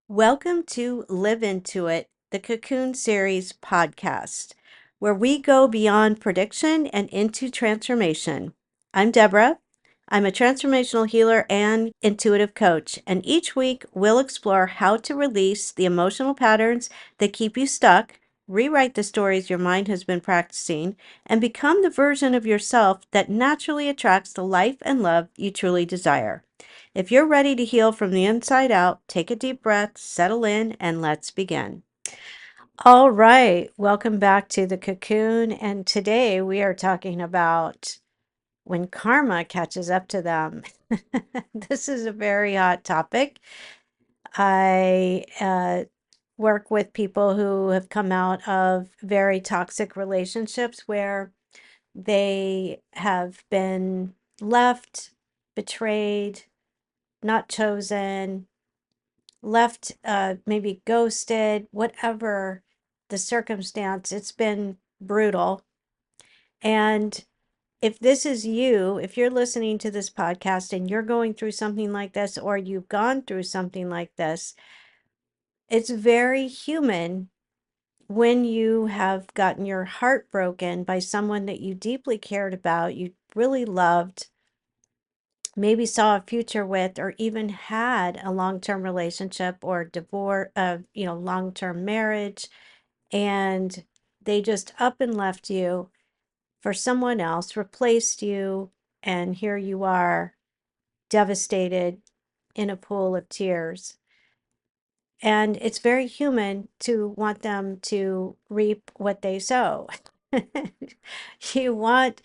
Welcome to Live Into It, the Cocoon Series podcast, where we go beyond prediction and into transformation. I'm Deborah. I'm a transformational healer and intuitive coach, and each week we'll explore how to release the emotional patterns that keep you stuck, rewrite the stories your mind has been practicing, and become the version of yourself that naturally attracts the life and love you truly desire. If you're ready to heal from the inside out, take a deep breath, settle in, and let's begin. All right, welcome back to the cocoon. And today we are talking about when karma catches up to them. This is a very hot topic. I work with people who have come out of very toxic relationships where they have been left, betrayed, not chosen, left, maybe ghosted, whatever the circumstance, it's been brutal. And if this is you, if you're listening to this podcast and you're going through something like this, or you've gone through something like this, it's very human when you have gotten your heart broken by someone that you deeply cared about, you really loved, maybe saw a future with, or even had a long-term relationship or divorce, long-term marriage, and they just up and left you for someone else, replaced you, and here you are, devastated in a pool of tears. And it's very human to want them to reap what they sow. You want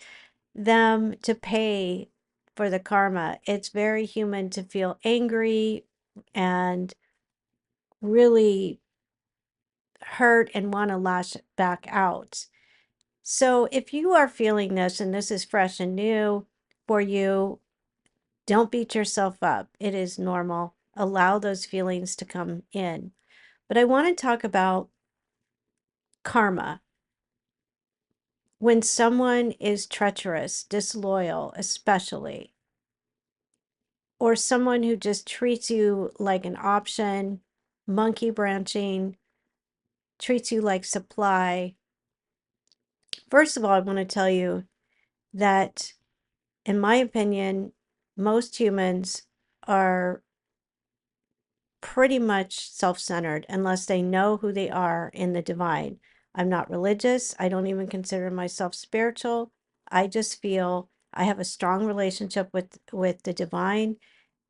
them to pay for the karma. It's very human to feel angry and really hurt and want to lash back out. So if you are feeling this and this is fresh and new for you, don't beat yourself up. It is normal. Allow those feelings to come in. But I want to talk about karma. When someone is treacherous, disloyal, especially, or someone who just treats you like an option, monkey branching, treats you like supply. First of all, I want to tell you that, in my opinion, most humans are pretty much self-centered unless they know who they are in the divine. I'm not religious. I don't even consider myself spiritual. I just feel I have a strong relationship with the divine,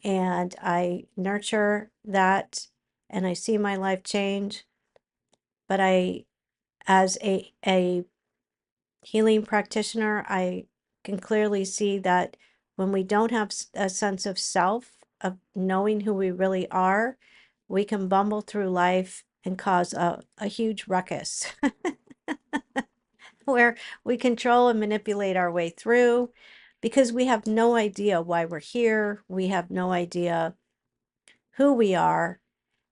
and I nurture that, and I see my life change. But as a healing practitioner, I can clearly see that when we don't have a sense of self, of knowing who we really are, we can bumble through life and cause a huge ruckus where we control and manipulate our way through because we have no idea why we're here. We have no idea who we are,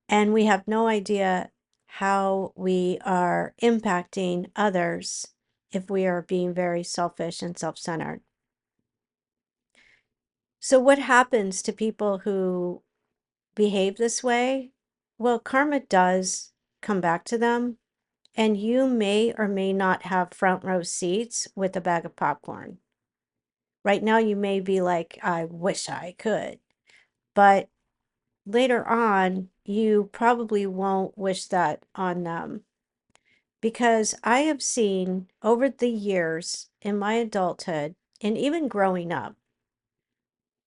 and we have no idea how we are impacting others if we are being very selfish and self-centered. So what happens to people who behave this way? Well, karma does come back to them, and you may or may not have front row seats with a bag of popcorn. Right now, you may be like, I wish I could. But later on, you probably won't wish that on them. Because I have seen over the years in my adulthood and even growing up,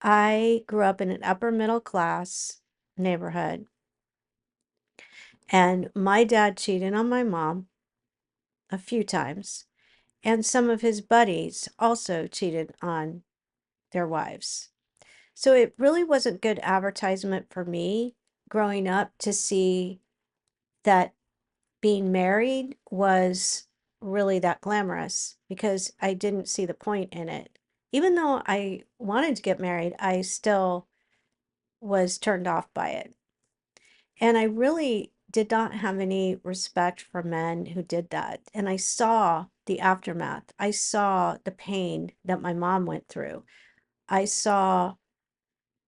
I grew up in an upper middle class neighborhood, and my dad cheated on my mom a few times, and some of his buddies also cheated on their wives. So it really wasn't good advertisement for me growing up to see that being married was really that glamorous, because I didn't see the point in it. Even though I wanted to get married, I still was turned off by it. And I really did not have any respect for men who did that. And I saw the aftermath. I saw the pain that my mom went through. I saw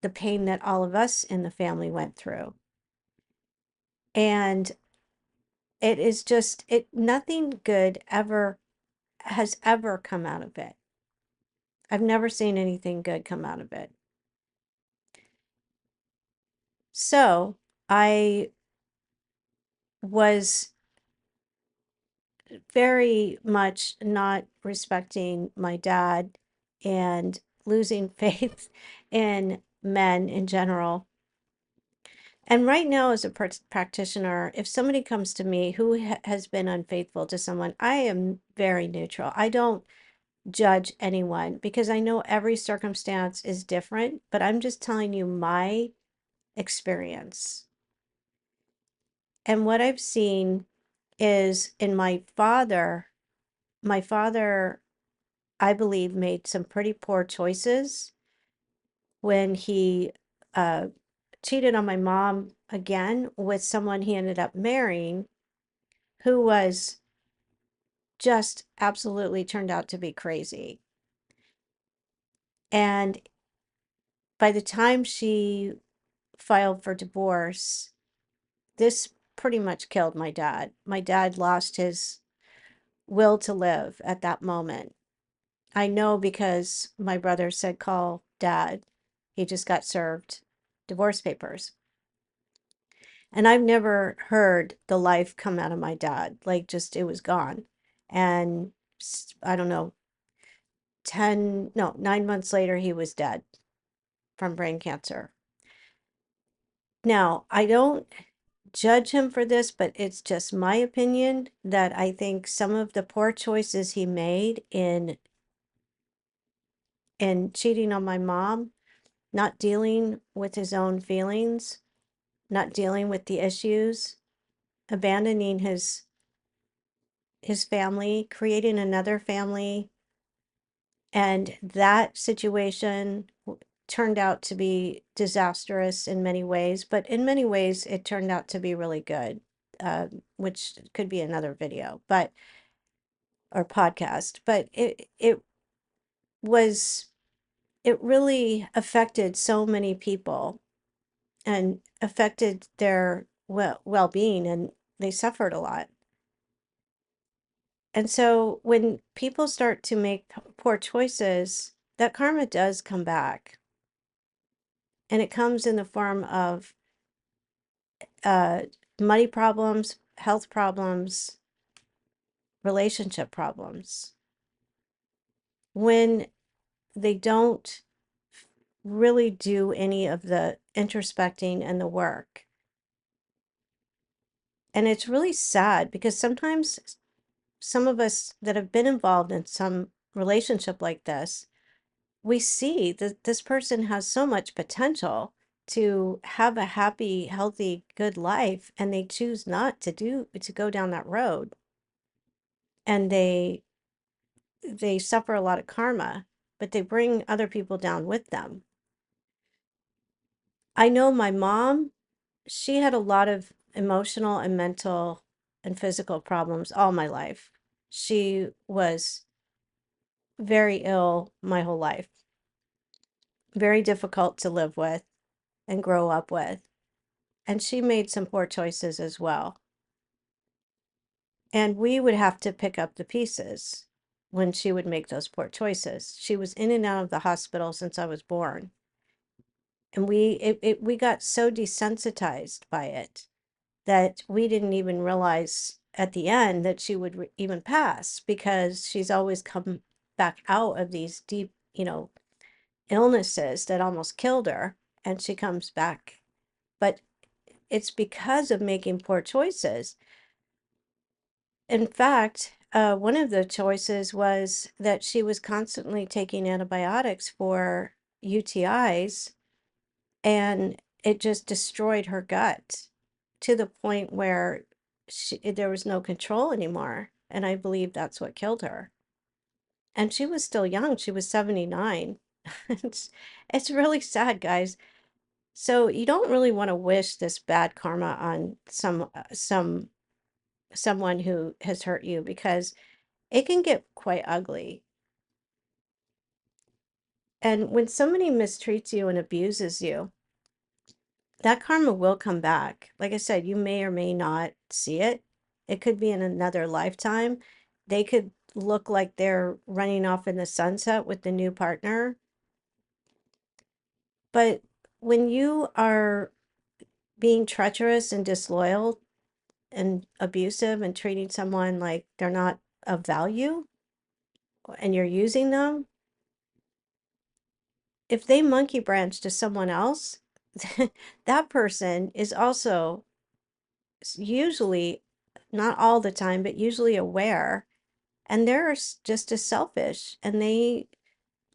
the pain that all of us in the family went through. And it is just, nothing good has ever come out of it. I've never seen anything good come out of it. So I was very much not respecting my dad and losing faith in men in general. And right now, as a practitioner, if somebody comes to me who has been unfaithful to someone, I am very neutral. I don't judge anyone because I know every circumstance is different, but I'm just telling you my experience. And what I've seen is in my father, I believe, made some pretty poor choices when he uh, cheated on my mom again with someone he ended up marrying who was just absolutely turned out to be crazy. And by the time she filed for divorce, this pretty much killed my dad. My dad lost his will to live at that moment. I know because my brother said, call dad. He just got served divorce papers. And I've never heard the life come out of my dad. Like, just, it was gone. And I don't know, 9 months later, he was dead from brain cancer. Now, I don't judge him for this, but it's just my opinion that I think some of the poor choices he made in cheating on my mom, not dealing with his own feelings, not dealing with the issues, abandoning his family, creating another family, and that situation turned out to be disastrous in many ways, but in many ways it turned out to be really good, which could be another video, but or podcast. But was it really affected so many people and affected their well-being, and they suffered a lot. And so when people start to make poor choices, that karma does come back. And it comes in the form of uh, money problems, health problems, relationship problems. When they don't really do any of the introspecting and the work. And it's really sad because sometimes some of us that have been involved in some relationship like this, we see that this person has so much potential to have a happy, healthy, good life, and they choose not to go down that road. And they suffer a lot of karma, but they bring other people down with them. I know my mom, she had a lot of emotional and mental and physical problems all my life. She was very ill my whole life, very difficult to live with and grow up with. And she made some poor choices as well. And we would have to pick up the pieces when she would make those poor choices. She was in and out of the hospital since I was born. And we got so desensitized by it that we didn't even realize at the end that she would even pass, because she's always come back out of these deep, illnesses that almost killed her, and she comes back. But it's because of making poor choices. In fact, one of the choices was that she was constantly taking antibiotics for UTIs, and it just destroyed her gut to the point where there was no control anymore. And I believe that's what killed her. And she was still young. She was 79. It's really sad, guys. So you don't really want to wish this bad karma on someone who has hurt you, because it can get quite ugly. And when somebody mistreats you and abuses you, that karma will come back. Like I said, you may or may not see it. It could be in another lifetime. They could look like they're running off in the sunset with the new partner. But when you are being treacherous and disloyal and abusive and treating someone like they're not of value and you're using them, if they monkey branch to someone else, that person is also usually, not all the time, but usually aware, and they're just as selfish, and they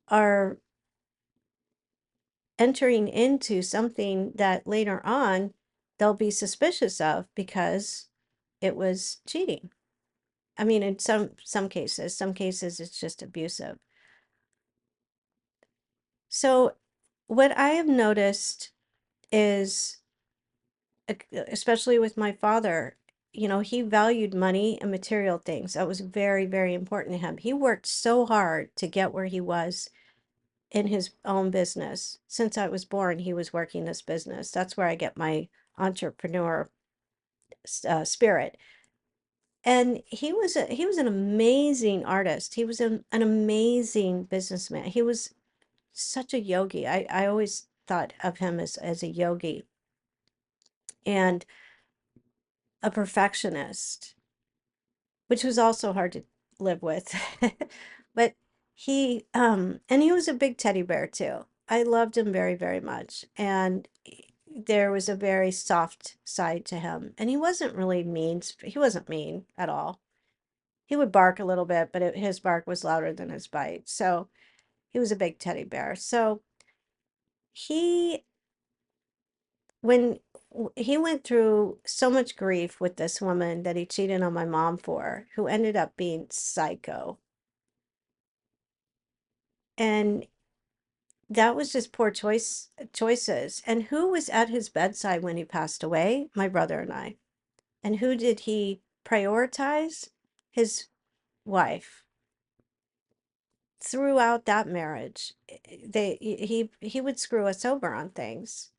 are entering into something that later on they'll be suspicious of because it was cheating. I mean, in some cases it's just abusive. So what I have noticed is, especially with my father, he valued money and material things. That was very, very important to him. He worked so hard to get where he was in his own business. Since I was born, he was working this business. That's where I get my entrepreneur spirit. And he was an amazing artist. He was an amazing businessman. He was such a yogi. I always thought of him as a yogi and a perfectionist, which was also hard to live with. But and he was a big teddy bear too. I loved him very, very much. And there was a very soft side to him. And he wasn't really mean. He wasn't mean at all. He would bark a little bit, but his bark was louder than his bite. So he was a big teddy bear. So he, when he went through so much grief with this woman that he cheated on my mom for, who ended up being psycho. And that was just poor choices. And who was at his bedside when he passed away? My brother and I. And who did he prioritize? His wife. Throughout that marriage, he would screw us over on things.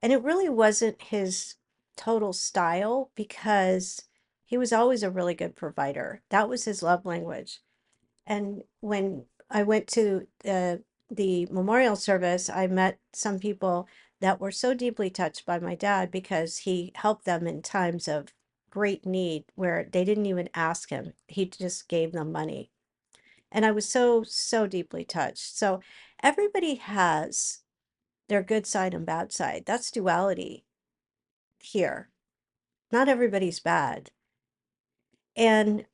And it really wasn't his total style because he was always a really good provider. That was his love language. And when I went to the memorial service, I met some people that were so deeply touched by my dad because he helped them in times of great need where they didn't even ask him. He just gave them money. And I was so, so deeply touched. So everybody has their good side and bad side. That's duality here. Not everybody's bad. And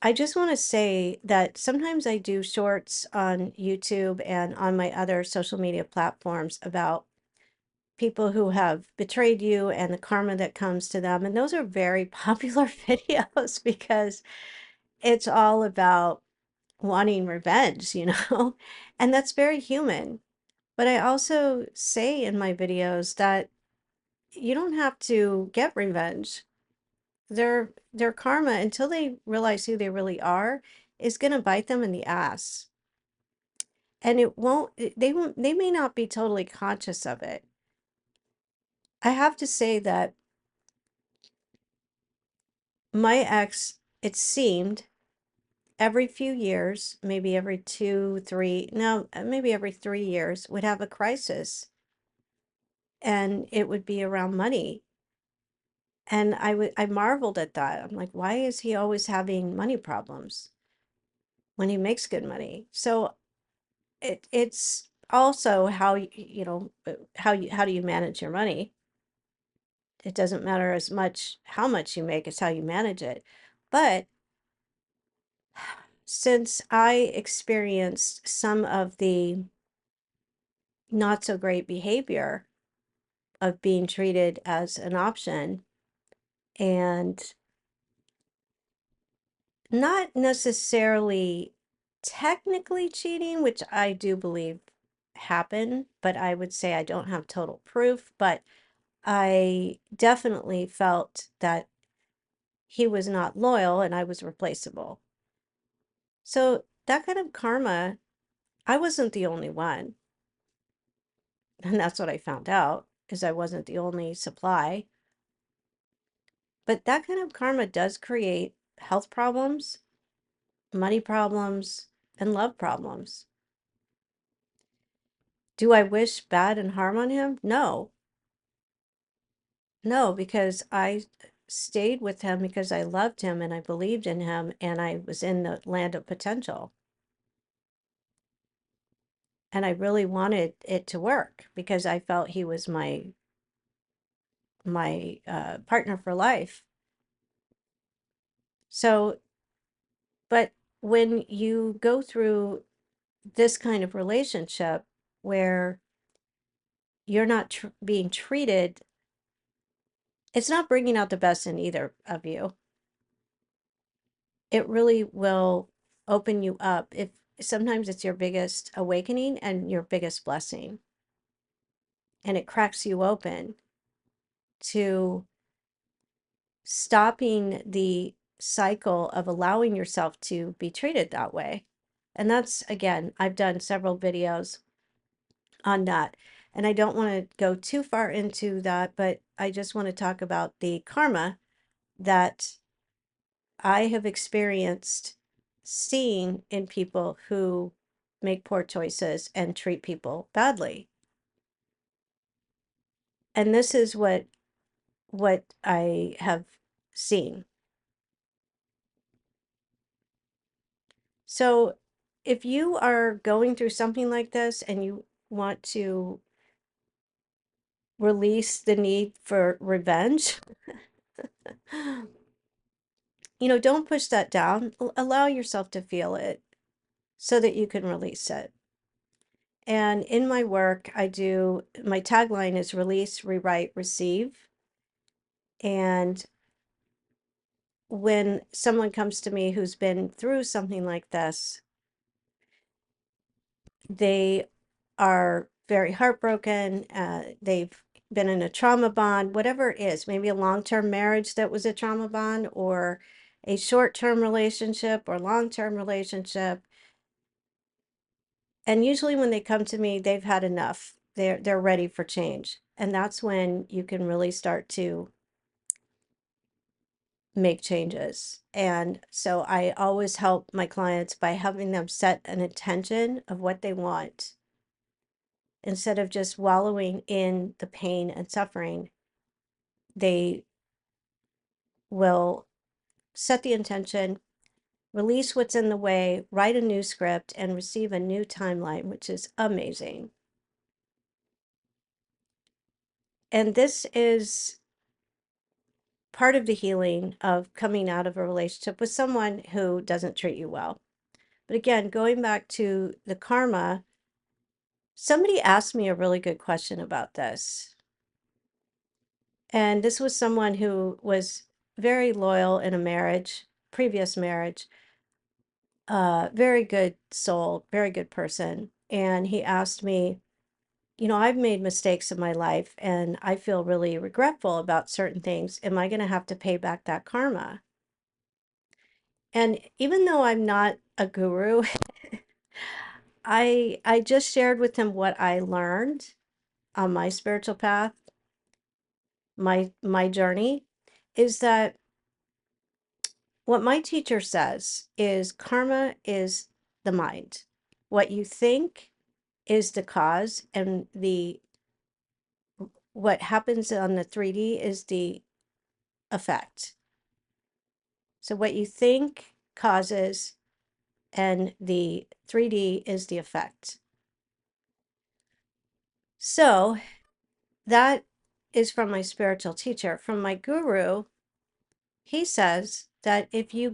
I just want to say that sometimes I do shorts on YouTube and on my other social media platforms about people who have betrayed you and the karma that comes to them. And those are very popular videos because it's all about wanting revenge, and that's very human. But I also say in my videos that you don't have to get revenge. Their karma, until they realize who they really are, is going to bite them in the ass. And they may not be totally conscious of it. I have to say that my ex, it seemed, every few years, maybe every 2, 3, no, maybe every 3 years, would have a crisis. And it would be around money. And I marveled at that. I'm like, why is he always having money problems when he makes good money? So it's also how how do you manage your money? It doesn't matter as much how much you make, it's how you manage it. But since I experienced some of the not so great behavior of being treated as an option and not necessarily technically cheating, which I do believe happened, but I would say I don't have total proof, but I definitely felt that he was not loyal and I was replaceable. So that kind of karma, I wasn't the only one. And that's what I found out. because I wasn't the only supply. But that kind of karma does create health problems, money problems, and love problems. Do I wish bad and harm on him? No. No, because I stayed with him because I loved him and I believed in him and I was in the land of potential. And I really wanted it to work because I felt he was my partner for life. So, but when you go through this kind of relationship where you're not being treated, it's not bringing out the best in either of you. It really will open you up. If sometimes it's your biggest awakening and your biggest blessing, and it cracks you open to stopping the cycle of allowing yourself to be treated that way. And that's, again, I've done several videos on that. And I don't want to go too far into that, but I just want to talk about the karma that I have experienced seeing in people who make poor choices and treat people badly. And this is what I have seen. So if you are going through something like this and you want to release the need for revenge, don't push that down. Allow yourself to feel it so that you can release it. And in my work, my tagline is release, rewrite, receive. And when someone comes to me who's been through something like this, they are very heartbroken. They've been in a trauma bond, whatever it is, maybe a long-term marriage that was a trauma bond, or a short-term relationship or long-term relationship. And usually when they come to me, they've had enough. They're ready for change. And that's when you can really start to make changes. And so I always help my clients by having them set an intention of what they want instead of just wallowing in the pain and suffering. They will set the intention, release what's in the way, write a new script, and receive a new timeline, which is amazing. And this is part of the healing of coming out of a relationship with someone who doesn't treat you well. But again, going back to the karma, somebody asked me a really good question about this. And this was someone who was very loyal in a marriage, previous marriage, very good soul, very good person. And he asked me, I've made mistakes in my life and I feel really regretful about certain things. Am I going to have to pay back that karma? And even though I'm not a guru, I just shared with him what I learned on my spiritual path, my journey, is that what my teacher says is karma is the mind. What you think is the cause, and what happens on the 3D is the effect. So what you think causes, and the 3D is the effect. So that is from my spiritual teacher. From my guru, he says that if you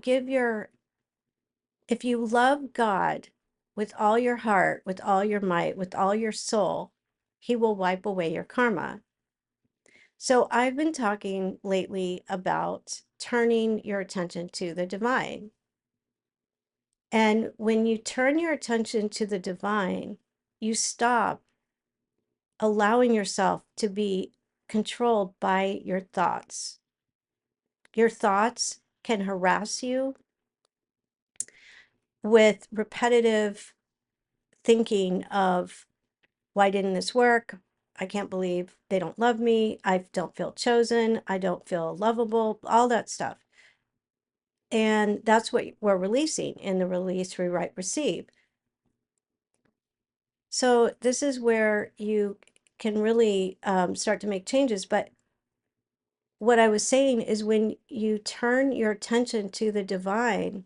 love God with all your heart, with all your might, with all your soul, he will wipe away your karma. So I've been talking lately about turning your attention to the divine. And when you turn your attention to the divine, you stop allowing yourself to be controlled by your thoughts. Your thoughts can harass you with repetitive thinking of, why didn't this work? I can't believe they don't love me. I don't feel chosen. I don't feel lovable, all that stuff. And that's what we're releasing in the release, rewrite, receive. So this is where you can really start to make changes. But what I was saying is when you turn your attention to the divine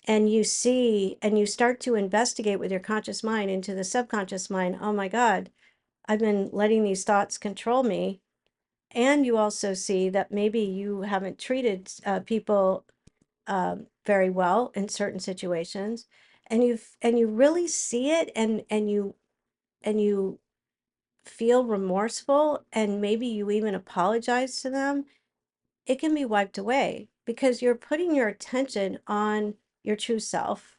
and you see and you start to investigate with your conscious mind into the subconscious mind, oh my God, I've been letting these thoughts control me. And you also see that maybe you haven't treated people very well in certain situations, and you really see it, and you feel remorseful, and maybe you even apologize to them. It can be wiped away because you're putting your attention on your true self.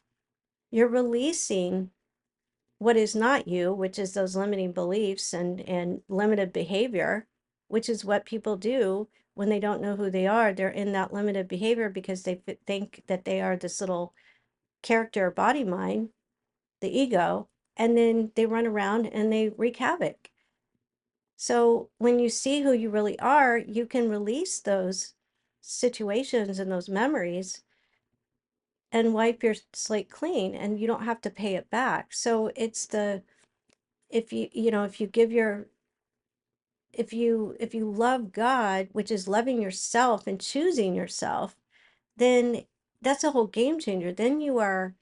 You're releasing what is not you, which is those limiting beliefs and limited behavior, which is what people do when they don't know who they are. They're in that limited behavior because they think that they are this little character, body, mind, the ego, and then they run around and they wreak havoc. So when you see who you really are, you can release those situations and those memories and wipe your slate clean, and you don't have to pay it back. So it's the, if if you give your, if you love God, which is loving yourself and choosing yourself, then that's a whole game changer. Then you are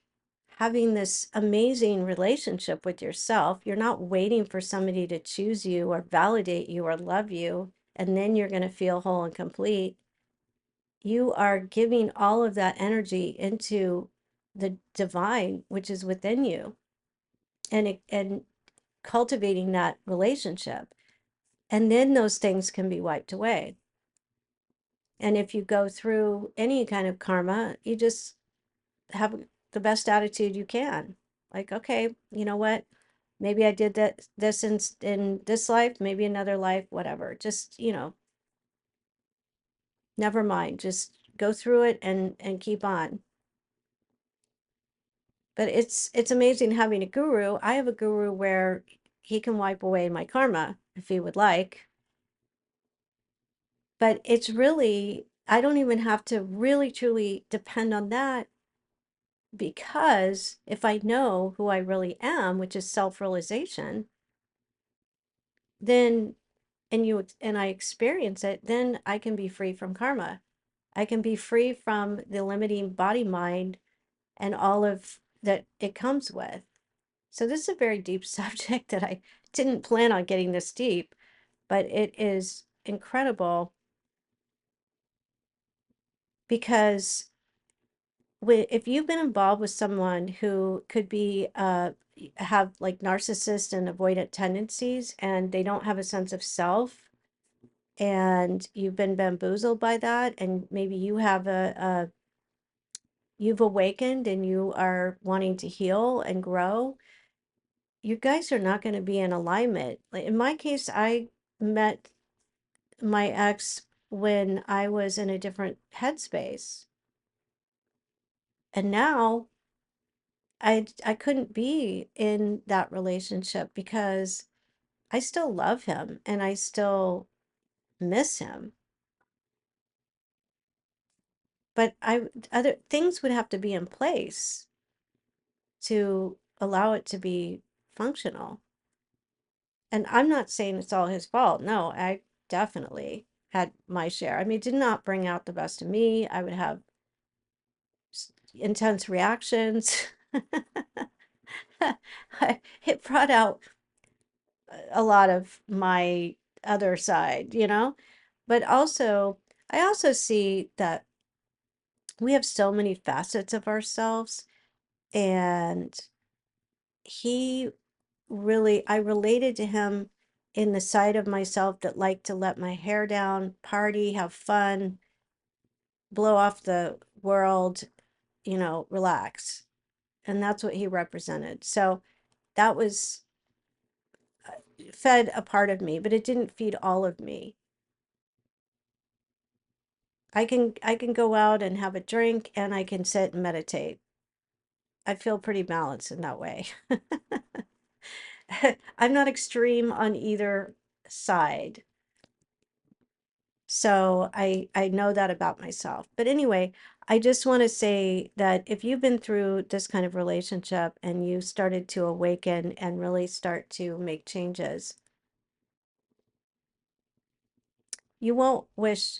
having this amazing relationship with yourself. You're not waiting for somebody to choose you or validate you or love you, and then you're going to feel whole and complete. You are giving all of that energy into the divine, which is within you, and cultivating that relationship. And then those things can be wiped away. And if you go through any kind of karma, you just have the best attitude you can. Like, okay, you know what? Maybe I did this in this life, maybe another life, whatever. Just, never mind. Just go through it and keep on. But it's amazing having a guru. I have a guru where he can wipe away my karma if he would like. But it's really, I don't even have to really truly depend on that, because if I know who I really am, which is self-realization, then and I experience it, then I can be free from karma. I can be free from the limiting body mind and all of that it comes with. So this is a very deep subject that I didn't plan on getting this deep, but it is incredible because if you've been involved with someone who could be have like narcissist and avoidant tendencies, and they don't have a sense of self, and you've been bamboozled by that, and maybe you have you've awakened and you are wanting to heal and grow, you guys are not going to be in alignment. Like in my case, I met my ex when I was in a different headspace, and now I couldn't be in that relationship because I still love him and I still miss him. But other things would have to be in place to allow it to be functional. And I'm not saying it's all his fault. No, I definitely had my share. I mean, it did not bring out the best of me. I would have intense reactions. It brought out a lot of my other side, But also, I also see that we have so many facets of ourselves, and he really, I related to him in the side of myself that liked to let my hair down, party, have fun, blow off the world, relax. And that's what he represented. So that was fed a part of me, but it didn't feed all of me. I can go out and have a drink, and I can sit and meditate. I feel pretty balanced in that way. I'm not extreme on either side. So I know that about myself. But anyway, I just want to say that if you've been through this kind of relationship and you started to awaken and really start to make changes, you won't wish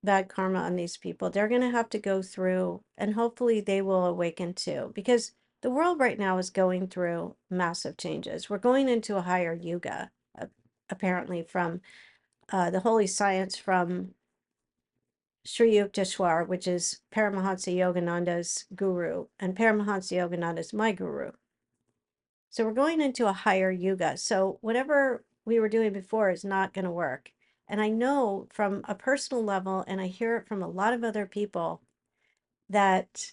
bad karma on these people. They're going to have to go through, and hopefully they will awaken too, because the world right now is going through massive changes. We're going into a higher yuga, apparently, from the holy science from Sri Yukteswar, which is Paramahansa Yogananda's guru, and Paramahansa Yogananda is my guru. So we're going into a higher yuga. So whatever we were doing before is not going to work. And I know from a personal level, and I hear it from a lot of other people, that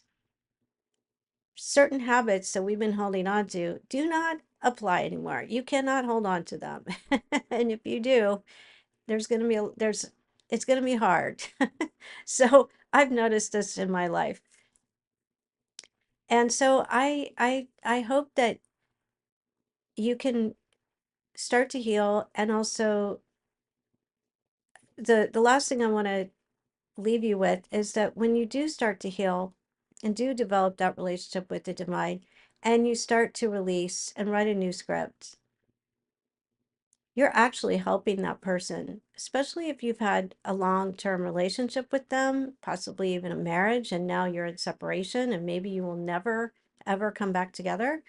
certain habits that we've been holding on to do not apply anymore. You cannot hold on to them. And if you do, there's going to be it's going to be hard. So I've noticed this in my life. And so I hope that you can start to heal. And also the last thing I want to leave you with is that when you do start to heal and do develop that relationship with the divine, and you start to release and write a new script, you're actually helping that person, especially if you've had a long-term relationship with them, possibly even a marriage, and now you're in separation and maybe you will never ever come back together.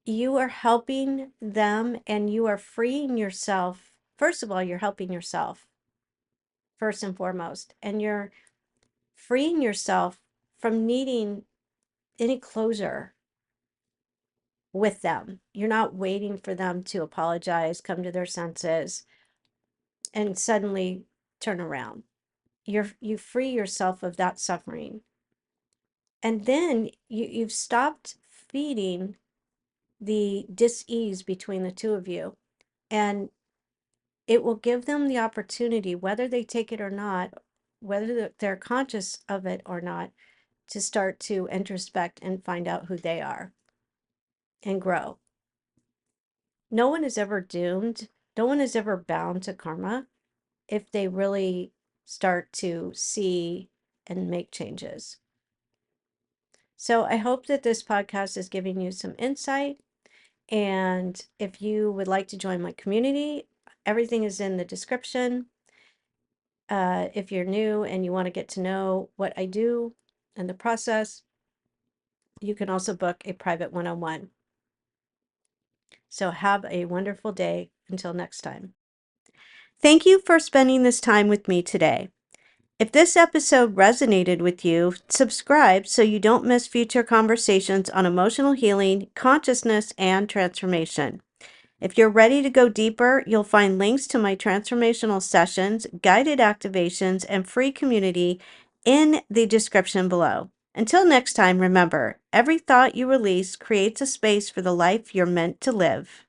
You are helping them and you are freeing yourself. First of all, you're helping yourself first and foremost, and you're freeing yourself from needing any closure with them. You're not waiting for them to apologize, come to their senses, and suddenly turn around. You free yourself of that suffering. And then you've stopped feeding the dis-ease between the two of you. And it will give them the opportunity, whether they take it or not, whether they're conscious of it or not, to start to introspect and find out who they are and grow. No one is ever doomed. No one is ever bound to karma if they really start to see and make changes. So I hope that this podcast is giving you some insight. And if you would like to join my community, everything is in the description. If you're new and you want to get to know what I do and the process, you can also book a private one-on-one. So have a wonderful day until next time. Thank you for spending this time with me today. If this episode resonated with you, subscribe so you don't miss future conversations on emotional healing, consciousness, and transformation. If you're ready to go deeper, you'll find links to my transformational sessions, guided activations, and free community in the description below. Until next time, remember, every thought you release creates a space for the life you're meant to live.